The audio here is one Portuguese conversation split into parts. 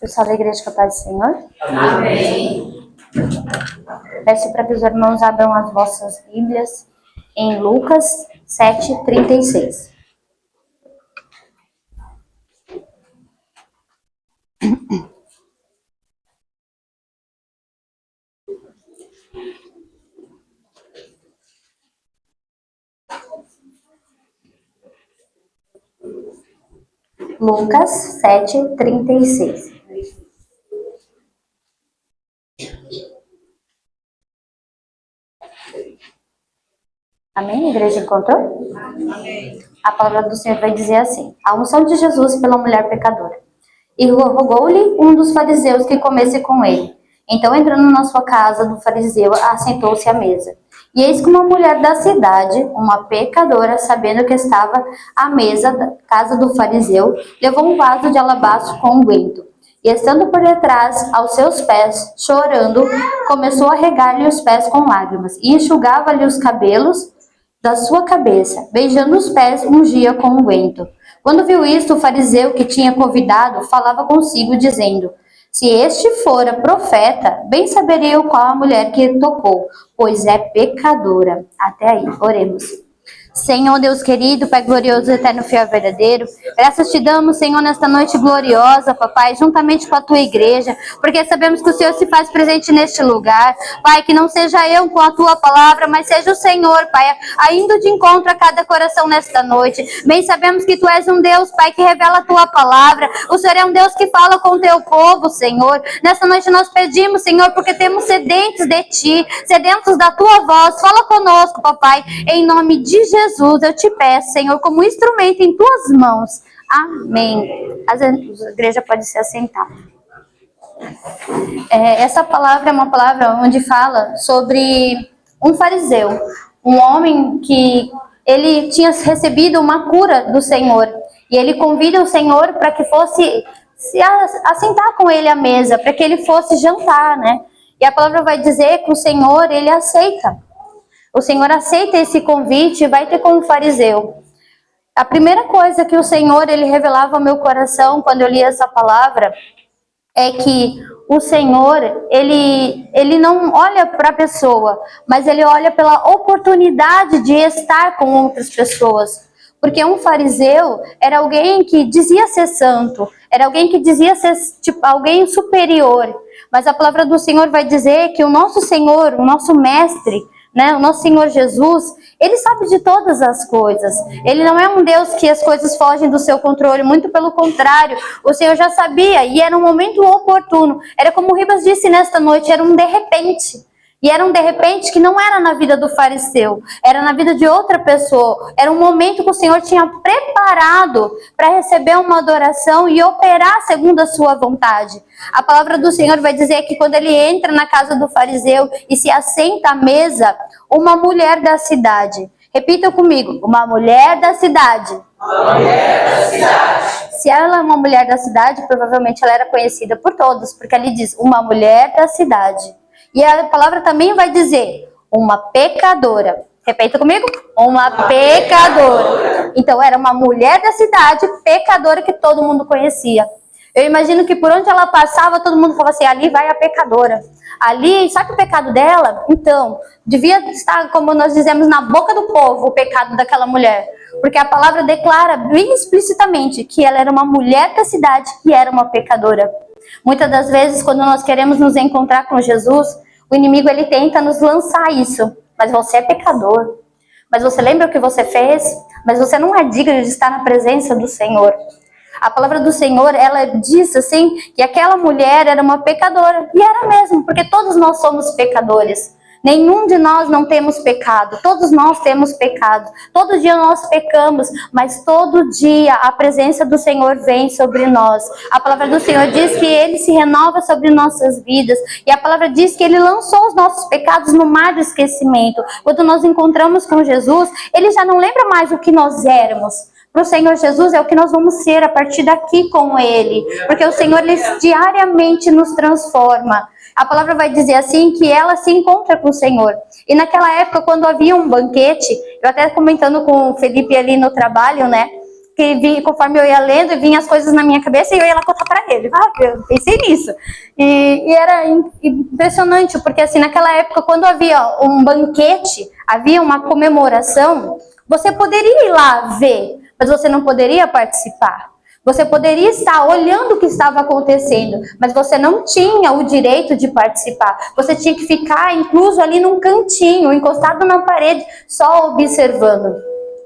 Pessoal da igreja, que a paz do Senhor. Amém. Peço para que os irmãos abram as vossas Bíblias em Lucas 7:36. Lucas 7:36. Amém? A igreja encontrou? Amém. A palavra do Senhor vai dizer assim: a unção de Jesus pela mulher pecadora. E rogou-lhe um dos fariseus que comesse com ele. Então, entrando na sua casa do fariseu, assentou-se à mesa. E eis que uma mulher da cidade, uma pecadora, sabendo que estava à mesa da casa do fariseu, levou um vaso de alabastro com unguento. E estando por detrás, aos seus pés, chorando, começou a regar-lhe os pés com lágrimas, e enxugava-lhe os cabelos da sua cabeça, beijando os pés, ungia com unguento. Quando viu isto, o fariseu que tinha convidado falava consigo, dizendo: se este fora profeta, bem saberia qual a mulher que tocou, pois é pecadora. Até aí, oremos. Senhor Deus querido, Pai glorioso, eterno, fiel, verdadeiro, graças te damos, Senhor, nesta noite gloriosa, Papai, juntamente com a tua igreja, porque sabemos que o Senhor se faz presente neste lugar, Pai, que não seja eu com a tua palavra, mas seja o Senhor, Pai, indo de encontro a cada coração nesta noite. Bem sabemos que tu és um Deus, Pai, que revela a tua palavra, o Senhor é um Deus que fala com o teu povo, Senhor. Nesta noite nós pedimos, Senhor, porque temos sedentes de ti, sedentos da tua voz, fala conosco, Papai, em nome de Jesus, eu te peço, Senhor, como instrumento em tuas mãos. Amém. A igreja pode se assentar. Essa palavra é uma palavra onde fala sobre um fariseu, um homem que ele tinha recebido uma cura do Senhor. E ele convida o Senhor para que fosse se assentar com ele à mesa, para que ele fosse jantar, né? E a palavra vai dizer que o Senhor, ele aceita. O Senhor aceita esse convite e vai ter como fariseu. A primeira coisa que o Senhor, ele revelava ao meu coração quando eu li essa palavra é que o Senhor, ele não olha para a pessoa, mas ele olha pela oportunidade de estar com outras pessoas. Porque um fariseu era alguém que dizia ser santo, era alguém que dizia ser tipo, alguém superior. Mas a palavra do Senhor vai dizer que o nosso Senhor, o nosso mestre, né, o nosso Senhor Jesus, ele sabe de todas as coisas. Ele não é um Deus que as coisas fogem do seu controle, muito pelo contrário. O Senhor já sabia e era um momento oportuno. Era como o Ribas disse nesta noite, era um de repente. E era um de repente que não era na vida do fariseu, era na vida de outra pessoa. Era um momento que o Senhor tinha preparado para receber uma adoração e operar segundo a sua vontade. A palavra do Senhor vai dizer que quando ele entra na casa do fariseu e se assenta à mesa, uma mulher da cidade. Repita comigo, uma mulher da cidade. Uma mulher da cidade. Se ela é uma mulher da cidade, provavelmente ela era conhecida por todos, porque ali diz uma mulher da cidade. E a palavra também vai dizer uma pecadora. Repita comigo. Uma pecadora. Então, era uma mulher da cidade, pecadora, que todo mundo conhecia. Eu imagino que por onde ela passava, todo mundo falava assim, ali vai a pecadora. Ali, sabe o pecado dela? Então, devia estar, como nós dizemos, na boca do povo, o pecado daquela mulher. Porque a palavra declara bem explicitamente que ela era uma mulher da cidade e era uma pecadora. Muitas das vezes, quando nós queremos nos encontrar com Jesus, o inimigo ele tenta nos lançar isso. Mas você é pecador. Mas você lembra o que você fez? Mas você não é digno de estar na presença do Senhor. A palavra do Senhor, ela diz assim, que aquela mulher era uma pecadora. E era mesmo, porque todos nós somos pecadores. Nenhum de nós não temos pecado, todos nós temos pecado, todo dia nós pecamos, mas todo dia a presença do Senhor vem sobre nós. A palavra do Senhor diz que Ele se renova sobre nossas vidas, e a palavra diz que Ele lançou os nossos pecados no mar do esquecimento. Quando nós encontramos com Jesus, Ele já não lembra mais o que nós éramos. Para o Senhor Jesus é o que nós vamos ser a partir daqui com Ele, porque o Senhor Ele diariamente nos transforma. A palavra vai dizer assim que ela se encontra com o Senhor. E naquela época, quando havia um banquete, eu até comentando com o Felipe ali no trabalho, né? que conforme eu ia lendo, vinha as coisas na minha cabeça e eu ia lá contar para ele. Eu pensei nisso. E era impressionante, porque assim, naquela época, quando havia um banquete, havia uma comemoração, você poderia ir lá ver, mas você não poderia participar. Você poderia estar olhando o que estava acontecendo, mas você não tinha o direito de participar. Você tinha que ficar incluso ali num cantinho, encostado na parede, só observando.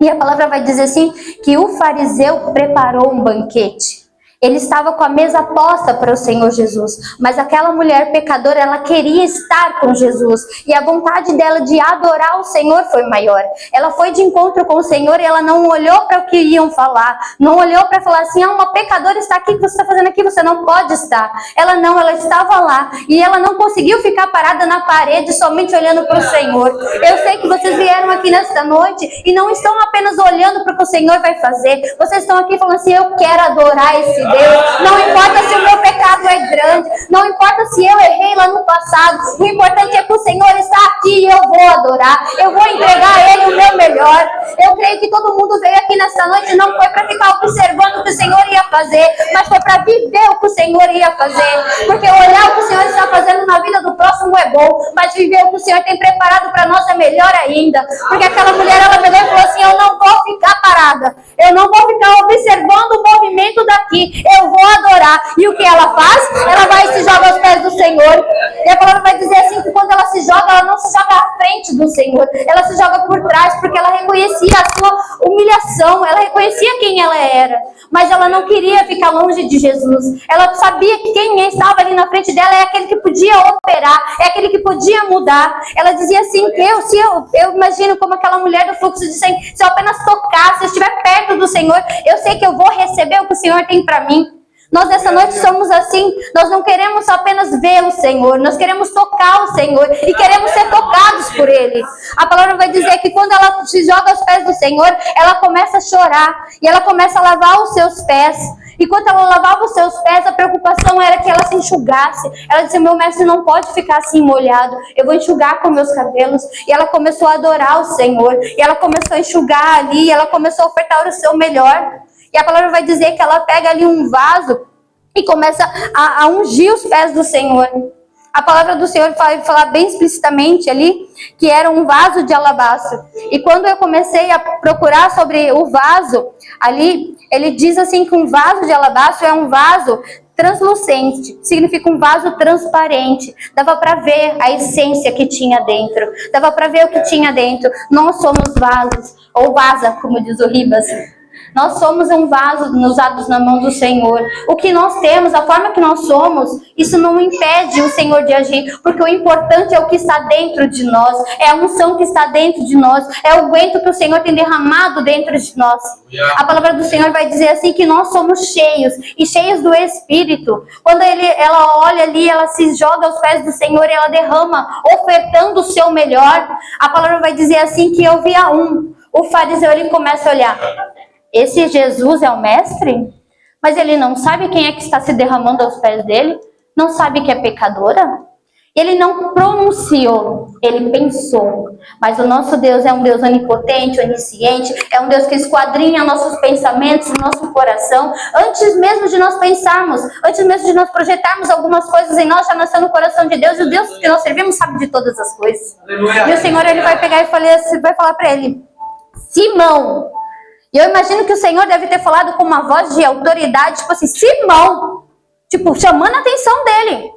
E a palavra vai dizer assim, que o fariseu preparou um banquete. Ele estava com a mesa posta para o Senhor Jesus, mas aquela mulher pecadora, ela queria estar com Jesus, e a vontade dela de adorar o Senhor foi maior. Ela foi de encontro com o Senhor e ela não olhou para o que iam falar, não olhou para falar assim, uma pecadora está aqui, o que você está fazendo aqui? Você não pode estar. Ela estava lá, e ela não conseguiu ficar parada na parede somente olhando para o Senhor. Eu sei que vocês vieram aqui nesta noite e não estão apenas olhando para o que o Senhor vai fazer, vocês estão aqui falando assim, eu quero adorar esse Deus, não importa se o meu pecado é grande, não importa se eu errei lá no passado, o importante é que o Senhor está aqui e eu vou adorar, eu vou entregar a Ele o meu melhor. Eu creio que todo mundo veio aqui nessa noite não foi para ficar observando o que o Senhor ia fazer, mas foi para viver o que o Senhor ia fazer, porque olhar o que o Senhor está fazendo na vida do próximo é bom, mas viver o que o Senhor tem preparado para nós é melhor ainda, porque aquela mulher, ela me falou assim, eu não vou ficar parada, eu não vou ficar observando o movimento daqui, eu vou adorar. E o que ela faz? Ela vai e se joga aos pés do Senhor. E a palavra vai dizer assim, que quando ela se joga, ela não se joga à frente do Senhor, ela se joga por trás, porque ela reconhecia a sua humilhação, ela reconhecia quem ela era, mas ela não queria ficar longe de Jesus. Ela sabia que quem estava ali na frente dela é aquele que podia operar, é aquele que podia mudar. Ela dizia assim, que eu imagino como aquela mulher do fluxo de sangue, se eu apenas tocar, se eu estiver perto do Senhor, eu sei que eu vou receber o que o Senhor tem para mim. Nós nessa noite somos assim, nós não queremos só apenas ver o Senhor, nós queremos tocar o Senhor e queremos ser tocados por Ele. A palavra vai dizer que quando ela se joga aos pés do Senhor, ela começa a chorar e ela começa a lavar os seus pés. E quando ela lavava os seus pés, a preocupação era que ela se enxugasse. Ela disse, meu mestre não pode ficar assim molhado, eu vou enxugar com meus cabelos. E ela começou a adorar o Senhor, e ela começou a enxugar ali, e ela começou a ofertar o seu melhor. E a palavra vai dizer que ela pega ali um vaso e começa a ungir os pés do Senhor. A palavra do Senhor vai falar bem explicitamente ali que era um vaso de alabastro. E quando eu comecei a procurar sobre o vaso, ali ele diz assim que um vaso de alabastro é um vaso translucente, significa um vaso transparente. Dava para ver a essência que tinha dentro, dava para ver o que tinha dentro. Nós somos vasos, ou vaza, como diz o Ribas. Nós somos um vaso usados na mão do Senhor. O que nós temos, a forma que nós somos, isso não impede o Senhor de agir, porque o importante é o que está dentro de nós, é a unção que está dentro de nós, é o aguento que o Senhor tem derramado dentro de nós. A palavra do Senhor vai dizer assim que nós somos cheios, e cheios do Espírito. Quando ela olha ali, ela se joga aos pés do Senhor e ela derrama, ofertando o seu melhor. A palavra vai dizer assim que eu via o fariseu, ele começa a olhar. Esse Jesus é o mestre? Mas ele não sabe quem é que está se derramando aos pés dele? Não sabe que é pecadora? Ele não pronunciou, ele pensou. Mas o nosso Deus é um Deus onipotente, onisciente, é um Deus que esquadrinha nossos pensamentos, nosso coração. Antes mesmo de nós pensarmos, antes mesmo de nós projetarmos algumas coisas em nós, já nasceu no coração de Deus. E o Deus que nós servimos sabe de todas as coisas. Aleluia. E o Senhor, ele vai pegar e vai falar para ele, Simão. E eu imagino que o Senhor deve ter falado com uma voz de autoridade, tipo assim, Simão, tipo, chamando a atenção dele.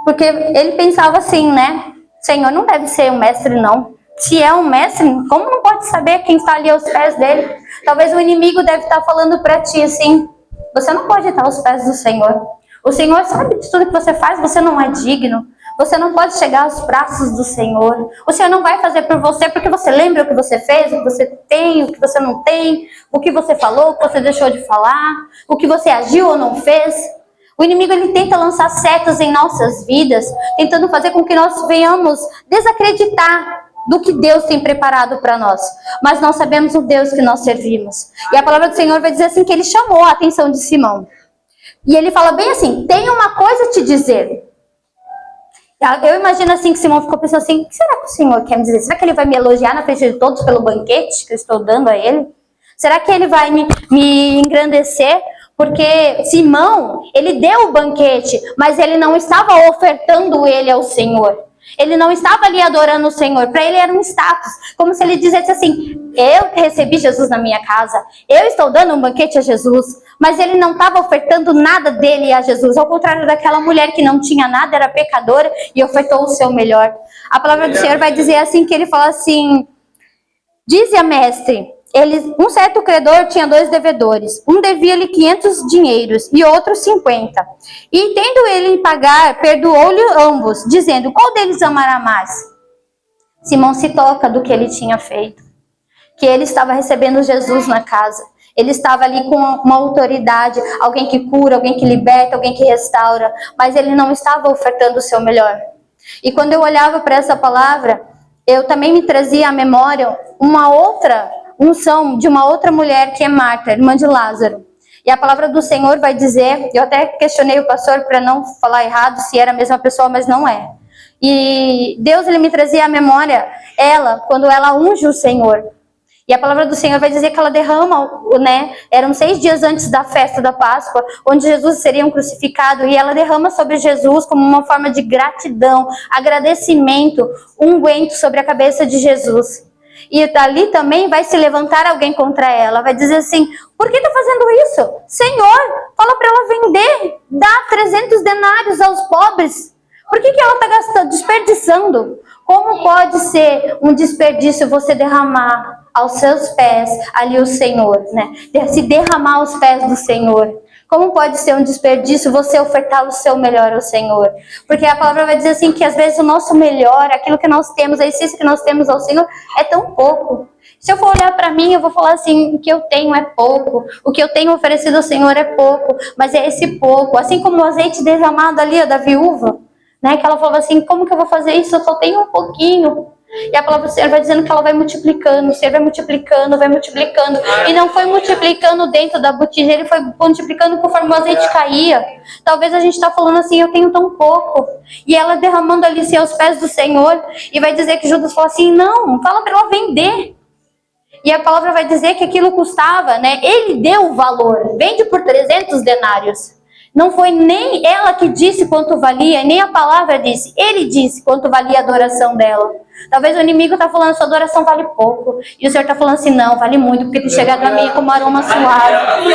Porque ele pensava assim, né? Senhor não deve ser um mestre, não. Se é um mestre, como não pode saber quem está ali aos pés dele? Talvez o inimigo deve estar falando para ti assim, você não pode estar aos pés do Senhor. O Senhor sabe de tudo que você faz, você não é digno. Você não pode chegar aos braços do Senhor. O Senhor não vai fazer por você porque você lembra o que você fez, o que você tem, o que você não tem, o que você falou, o que você deixou de falar, o que você agiu ou não fez. O inimigo, ele tenta lançar setas em nossas vidas, tentando fazer com que nós venhamos desacreditar do que Deus tem preparado para nós. Mas nós sabemos o Deus que nós servimos. E a palavra do Senhor vai dizer assim que ele chamou a atenção de Simão. E ele fala bem assim, tenho uma coisa a te dizer. Eu imagino assim que Simão ficou pensando assim, o que será que o Senhor quer me dizer? Será que ele vai me elogiar na frente de todos pelo banquete que eu estou dando a ele? Será que ele vai me engrandecer? Porque Simão, ele deu o banquete, mas ele não estava ofertando ele ao Senhor. Ele não estava ali adorando o Senhor. Para ele era um status. Como se ele dissesse assim, eu recebi Jesus na minha casa. Eu estou dando um banquete a Jesus. Mas ele não estava ofertando nada dele a Jesus. Ao contrário daquela mulher que não tinha nada, era pecadora e ofertou o seu melhor. A palavra do Senhor vai dizer assim, que ele fala assim, dize a mestre, um certo credor tinha 2 devedores. Um devia-lhe 500 dinheiros e outro 50. E tendo ele em pagar, perdoou-lhe ambos, dizendo, qual deles amará mais? Simão se toca do que ele tinha feito. Que ele estava recebendo Jesus na casa. Ele estava ali com uma autoridade, alguém que cura, alguém que liberta, alguém que restaura. Mas ele não estava ofertando o seu melhor. E quando eu olhava para essa palavra, eu também me trazia à memória uma outra unção de uma outra mulher que é Marta, irmã de Lázaro. E a palavra do Senhor vai dizer, eu até questionei o pastor para não falar errado se era a mesma pessoa, mas não é. E Deus, ele me trazia à memória ela, quando ela unge o Senhor. E a palavra do Senhor vai dizer que ela derrama, né? Eram 6 dias antes da festa da Páscoa, onde Jesus seria crucificado, e ela derrama sobre Jesus como uma forma de gratidão, agradecimento, unguento sobre a cabeça de Jesus. E dali também vai se levantar alguém contra ela, vai dizer assim, por que está fazendo isso? Senhor, fala para ela vender, dá 300 denários aos pobres. Por que ela está gastando, desperdiçando? Como pode ser um desperdício você derramar aos seus pés ali o Senhor, né? Se derramar aos pés do Senhor. Como pode ser um desperdício você ofertar o seu melhor ao Senhor? Porque a palavra vai dizer assim que às vezes o nosso melhor, aquilo que nós temos, a essência que nós temos ao Senhor é tão pouco. Se eu for olhar para mim, eu vou falar assim, o que eu tenho é pouco, o que eu tenho oferecido ao Senhor é pouco, mas é esse pouco. Assim como o azeite derramado ali, da viúva, né? Que ela falava assim, como que eu vou fazer isso? Eu só tenho um pouquinho. E a palavra do Senhor vai dizendo que ela vai multiplicando, o Senhor vai multiplicando, vai multiplicando. E não foi multiplicando dentro da botija, ele foi multiplicando conforme o azeite caía. Talvez a gente está falando assim, eu tenho tão pouco. E ela derramando ali assim, aos pés do Senhor. E vai dizer que Judas falou assim, não, fala para ela vender. E a palavra vai dizer que aquilo custava, né? Ele deu o valor, vende por 300 denários. Não foi nem ela que disse quanto valia, nem a palavra disse. Ele disse quanto valia a adoração dela. Talvez o inimigo está falando, sua adoração vale pouco. E o Senhor está falando assim, não, vale muito, porque tem chegado a mim como aroma suave.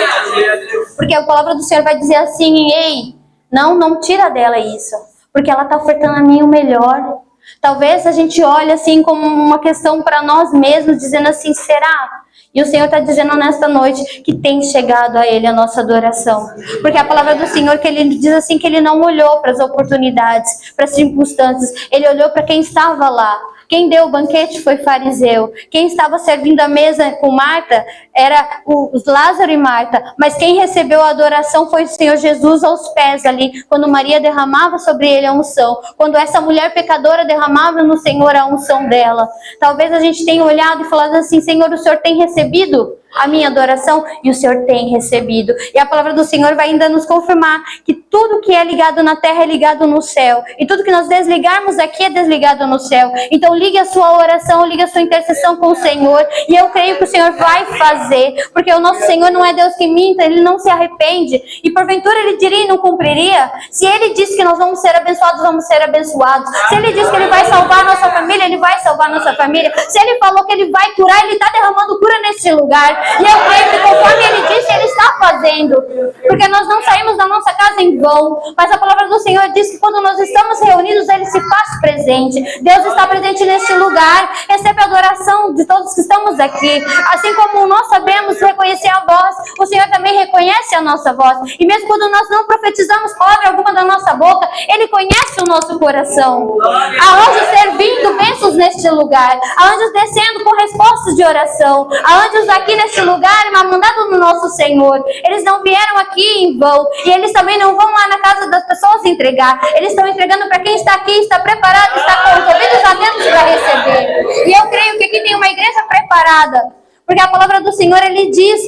Porque a palavra do Senhor vai dizer assim, ei, não tira dela isso. Porque ela está ofertando a mim o melhor. Talvez a gente olhe assim como uma questão para nós mesmos, dizendo assim, será? E o Senhor está dizendo nesta noite que tem chegado a Ele a nossa adoração. Porque a palavra do Senhor, que Ele diz assim, que Ele não olhou para as oportunidades, para as circunstâncias. Ele olhou para quem estava lá. Quem deu o banquete foi fariseu. Quem estava servindo a mesa com Marta era os Lázaro e Marta. Mas quem recebeu a adoração foi o Senhor Jesus aos pés ali. Quando Maria derramava sobre ele a unção. Quando essa mulher pecadora derramava no Senhor a unção dela. Talvez a gente tenha olhado e falado assim, Senhor, o Senhor tem recebido a minha adoração? E o Senhor tem recebido. E a palavra do Senhor vai ainda nos confirmar que tudo que é ligado na terra é ligado no céu. E tudo que nós desligarmos aqui é desligado no céu. Então ligue a sua oração, ligue a sua intercessão com o Senhor. E eu creio que o Senhor vai fazer. Porque o nosso Senhor não é Deus que minta, Ele não se arrepende. E porventura Ele diria e não cumpriria? Se Ele disse que nós vamos ser abençoados, vamos ser abençoados. Se Ele disse que Ele vai salvar a nossa família, Ele vai salvar a nossa família. Se Ele falou que Ele vai curar, Ele está derramando cura neste lugar. E eu creio que conforme Ele disse, Ele está fazendo. Porque nós não saímos da nossa casa em vão. Mas a palavra do Senhor diz que quando nós estamos reunidos, Ele se faz presente. Deus está presente neste lugar. Recebe a adoração de todos que estamos aqui. Assim como nós sabemos reconhecer a voz, o Senhor também reconhece a nossa voz. E mesmo quando nós não profetizamos palavra alguma da nossa boca, Ele conhece o nosso coração. Há anjos servindo bênçãos neste lugar. Há anjos descendo com respostas de oração. Há anjos aqui neste lugar, mandado no nosso Senhor. Eles não vieram aqui em vão. E eles também não vão lá na casa das pessoas entregar. Eles estão entregando para quem está aqui, está preparado, está com os ouvidos atentos para receber. E eu creio que aqui tem uma igreja preparada. Porque a palavra do Senhor, Ele diz,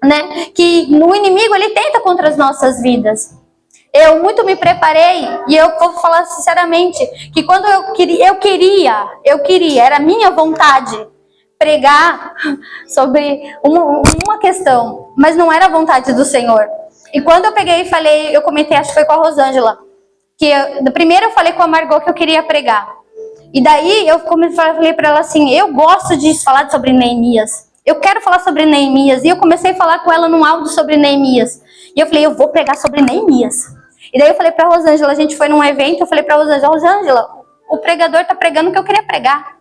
né, que no inimigo Ele tenta contra as nossas vidas. Eu muito me preparei e eu vou falar sinceramente que quando eu queria, era minha vontade pregar sobre uma questão, mas não era a vontade do Senhor. E quando eu peguei e falei, eu comentei, acho que foi com a Rosângela, primeiro eu falei com a Margot que eu queria pregar. E daí eu falei para ela assim, eu gosto de falar sobre Neemias. Eu quero falar sobre Neemias. E eu comecei a falar com ela num áudio sobre Neemias. E eu falei, eu vou pregar sobre Neemias. E daí eu falei para a Rosângela, a gente foi num evento, eu falei para a Rosângela, o pregador tá pregando o que eu queria pregar.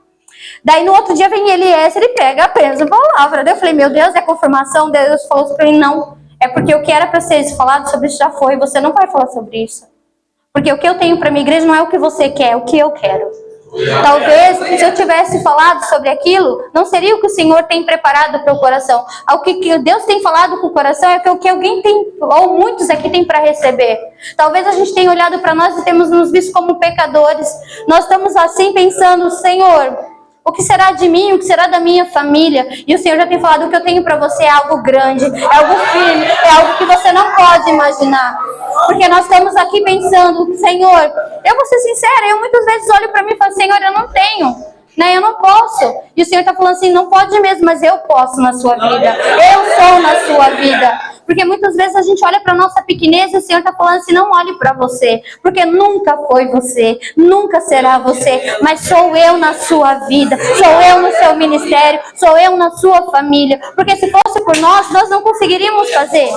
Daí no outro dia vem Eliezer e prega apenas a palavra. Daí eu falei, meu Deus, é confirmação? Deus falou para mim, não. É porque o que era para ser falado sobre isso já foi. Você não vai falar sobre isso. Porque o que eu tenho para minha igreja não é o que você quer, é o que eu quero. Talvez, se eu tivesse falado sobre aquilo, não seria o que o Senhor tem preparado para o coração. O que Deus tem falado com o coração é o que alguém tem, ou muitos aqui tem para receber. Talvez a gente tenha olhado para nós e temos nos visto como pecadores. Nós estamos assim pensando, Senhor, o que será de mim, o que será da minha família? E o Senhor já tem falado, o que eu tenho para você é algo grande, é algo firme, é algo que você não pode imaginar. Porque nós estamos aqui pensando, Senhor, eu vou ser sincera, eu muitas vezes olho para mim e falo, Senhor, eu não tenho, né? Eu não posso. E o Senhor está falando assim, não pode mesmo, mas eu posso na sua vida. Eu sou na sua vida. Porque muitas vezes a gente olha para a nossa pequenez e o Senhor está falando assim, não olhe para você. Porque nunca foi você, nunca será você. Mas sou eu na sua vida, sou eu no seu ministério, sou eu na sua família. Porque se fosse por nós não conseguiríamos fazer.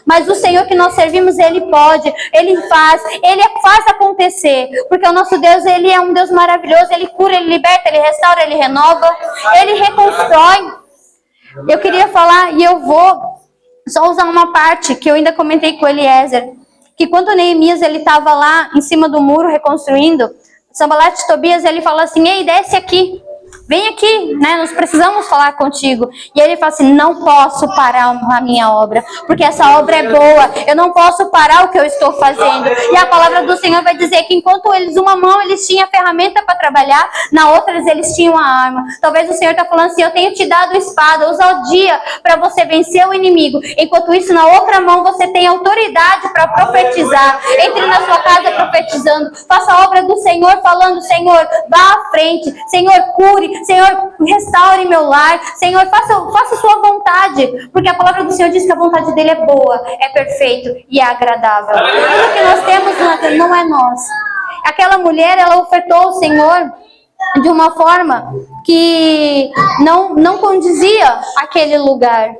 Mas o Senhor que nós servimos, Ele pode, Ele faz acontecer. Porque o nosso Deus, Ele é um Deus maravilhoso, Ele cura, Ele liberta, Ele restaura, Ele renova, Ele reconstrói. Eu queria falar, e eu vou só usar uma parte que eu ainda comentei com o Eliezer, que quando Neemias ele estava lá em cima do muro reconstruindo, Sanbalat e Tobias, ele fala assim, ei, desce aqui, vem aqui, né? Nós precisamos falar contigo. E ele fala assim, não posso parar a minha obra, porque essa obra é boa, eu não posso parar o que eu estou fazendo. E a palavra do Senhor vai dizer que enquanto eles, uma mão eles tinham a ferramenta para trabalhar, na outra eles tinham a arma. Talvez o Senhor está falando assim, eu tenho te dado espada, usa o dia para você vencer o inimigo. Enquanto isso, na outra mão você tem autoridade para profetizar. Entre na sua casa profetizando, faça a obra do Senhor, falando, Senhor, vá à frente, Senhor, cure, Senhor, restaure meu lar, Senhor, faça sua vontade, porque a palavra do Senhor diz que a vontade dele é boa, é perfeito e é agradável. Tudo que nós temos não é nós. Aquela mulher, ela ofertou ao Senhor de uma forma que não condizia àquele lugar.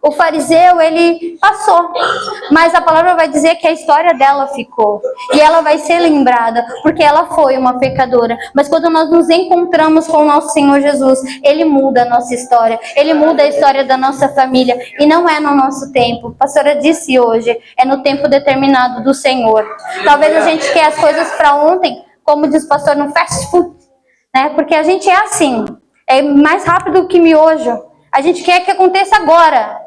O fariseu, ele passou, mas a palavra vai dizer que a história dela ficou. E ela vai ser lembrada, porque ela foi uma pecadora. Mas quando nós nos encontramos com o nosso Senhor Jesus, Ele muda a nossa história. Ele muda a história da nossa família. E não é no nosso tempo. A pastora disse hoje, é no tempo determinado do Senhor. Talvez a gente quer as coisas para ontem, como diz o pastor, no fast food, né? Porque a gente é assim, é mais rápido que miojo. A gente quer que aconteça agora.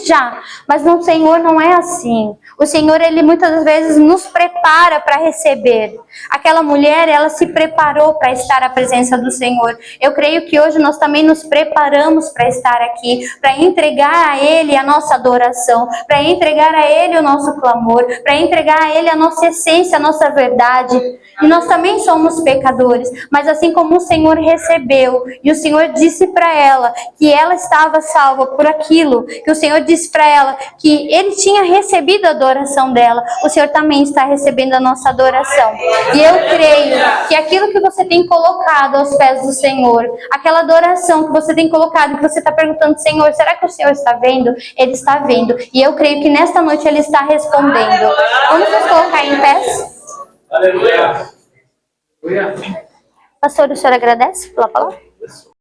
Já, mas no Senhor não é assim. O Senhor, Ele muitas vezes nos prepara para receber. Aquela mulher, ela se preparou para estar à presença do Senhor. Eu creio que hoje nós também nos preparamos para estar aqui, para entregar a Ele a nossa adoração, para entregar a Ele o nosso clamor, para entregar a Ele a nossa essência, a nossa verdade. E nós também somos pecadores, mas assim como o Senhor recebeu, e o Senhor disse para ela que ela estava salva por aquilo, que o Senhor disse para ela que Ele tinha recebido a adoração dela, o Senhor também está recebendo a nossa adoração. E eu creio que aquilo que você tem colocado aos pés do Senhor, aquela adoração que você tem colocado, que você está perguntando, Senhor, será que o Senhor está vendo? Ele está vendo. E eu creio que nesta noite Ele está respondendo. Vamos nos colocar em pé? Aleluia. Pastor, o senhor agradece pela palavra?